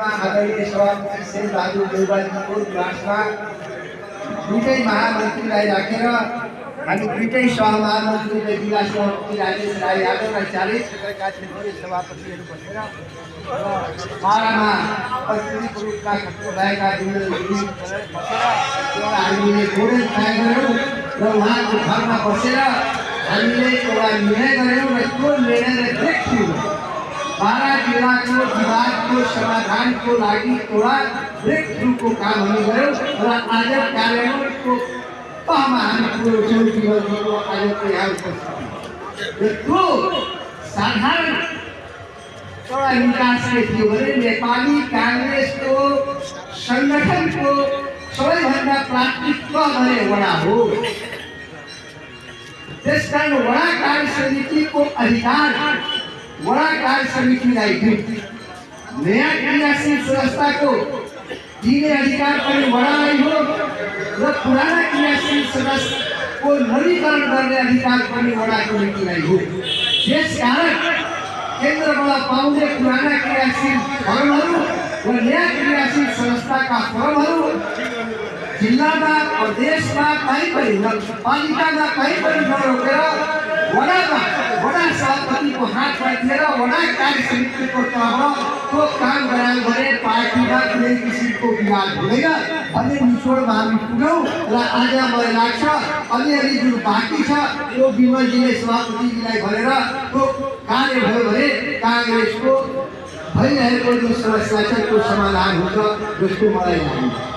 रूपमा आदरणीय सभापति शेरबहादुर देउवाजीको निवासमा दुईटै महामन्त्रीलाई राखेर हामी दुईटै सहमहामन्त्री जिल्ला सभापति राजेश राई यादवलाई 40 क्षेत्रका क्षेत्रीय सभापतिहरू बसेर बाह्रमा प्रतिनिधिको रूपमा खर्च भएका बसेर हामीले गोडेन तय गऱ्यौँ र उहाँको घरमा बसेर हामीले एउटा निर्णय गऱ्यौँ र त्यो निर्णयले ब्रेक बाह्र जिल्लाको विवादको समाधानको लागि एउटा ब्रेक थ्रुको काम हामी गऱ्यौँ र आज कार्यान्वयनको तहमा हामी पुरो चौकीको आयोगको यहाँ उपस्थित त्यो साधारण एउटा निकासले थियो भने नेपाली काङ्ग्रेसको सङ्गठनको सबैभन्दा प्राथमिकता भने वडा हो। त्यसकारण वडा कार्य समितिको अधिकार वडा कार्य समितिलाई दियो। नयाँ क्रियाशील संस्थाको दिने अधिकार पनि वडालाई हो र पुराना क्रियाशील सदस्यको नवीकरण गर्ने अधिकार पनि वडा कमिटीलाई हो। त्यसकारण केन्द्रबाट पाउने पुराना क्रियाशील फर्महरू र नयाँ क्रियाशील संस्थाका फर्महरू जिल्लामा प्रदेशमा कहीँ पनि नगरपालिकामा कहीँ पनि नरोकेर वडा सभापतिको हातमा दिएर वडा कार्य समितिको तहमा त्यो काम गरायो भने पार्टीमा कुनै किसिमको विवाद हुँदैन भन्ने निचोडमा हामी पुग्यौँ र आज मलाई लाग्छ अलिअलि जुन बाँकी छ त्यो विमलजीले सभापतिजीलाई भनेर त्यो कार्य भयो भने काङ्ग्रेसको भइरहेको जुन समस्या छ त्यो समाधान हुन्छ जस्तो मलाई लाग्छ।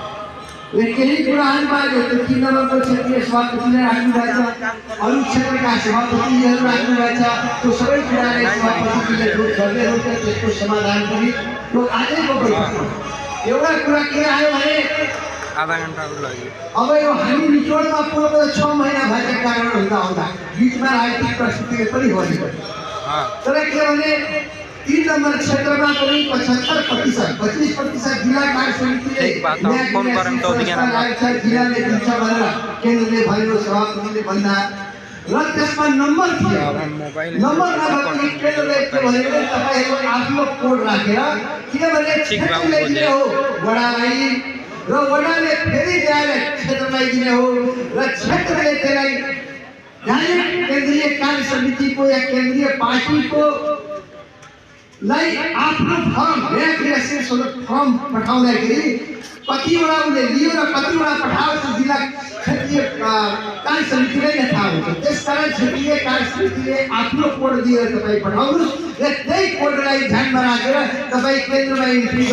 केही कुराहरूमा जो 3 नम्बरको क्षेत्रीय सभापतिले राख्नुभएको छ, अरू क्षेत्रका सभापतिहरू राख्नुभएको छ, त्यो सबै कुरालाई सभापतिले दूर गर्दै हुन्छ। त्यसको समाधान पनि त्यो आजैको बैठकमा एउटा कुरा के आयो भने आधा घण्टाको लागि अब यो हामी निचोडमा पुग्न 6 महिना भएका कारणहरू आउँदा बिचमा राजनीतिक परिस्थितिले पनि गर्नु तर के भने 3 नम्बर क्षेत्रमा पनि 75% 25% जिल्ला कार्य समितिले जिल्लाले दिन्छ भनेर केन्द्रले भनेको सभापतिले भन्दा र त्यसमा नम्बर थियो। नम्बर नभएपछि केन्द्रले के भनेको तपाईँहरू आफ्नो कोड राखेर किनभने क्षेत्रले दिने हो वडालाई र वडाले फेरि डाइरेक्ट क्षेत्रलाई दिने हो र क्षेत्रले त्यसलाई डाइरेक्ट केन्द्रीय कार्य समितिको या केन्द्रीय पार्टीको लाई आफ्नो फर्म नयाँ क्रियाशील फर्म पठाउँदाखेरि कतिवटा उसले लियो र कतिवटा पठाउँछ जिल्ला क्षेत्रीय कार्य समितिलाई नै थाहा हुन्छ। त्यसकारण क्षेत्रीय कार्य समितिले आफ्नो कोड दिएर तपाईँ पठाउनुहोस् र त्यही कोडलाई ध्यानमा राखेर तपाईँ केन्द्रमा इन्ट्री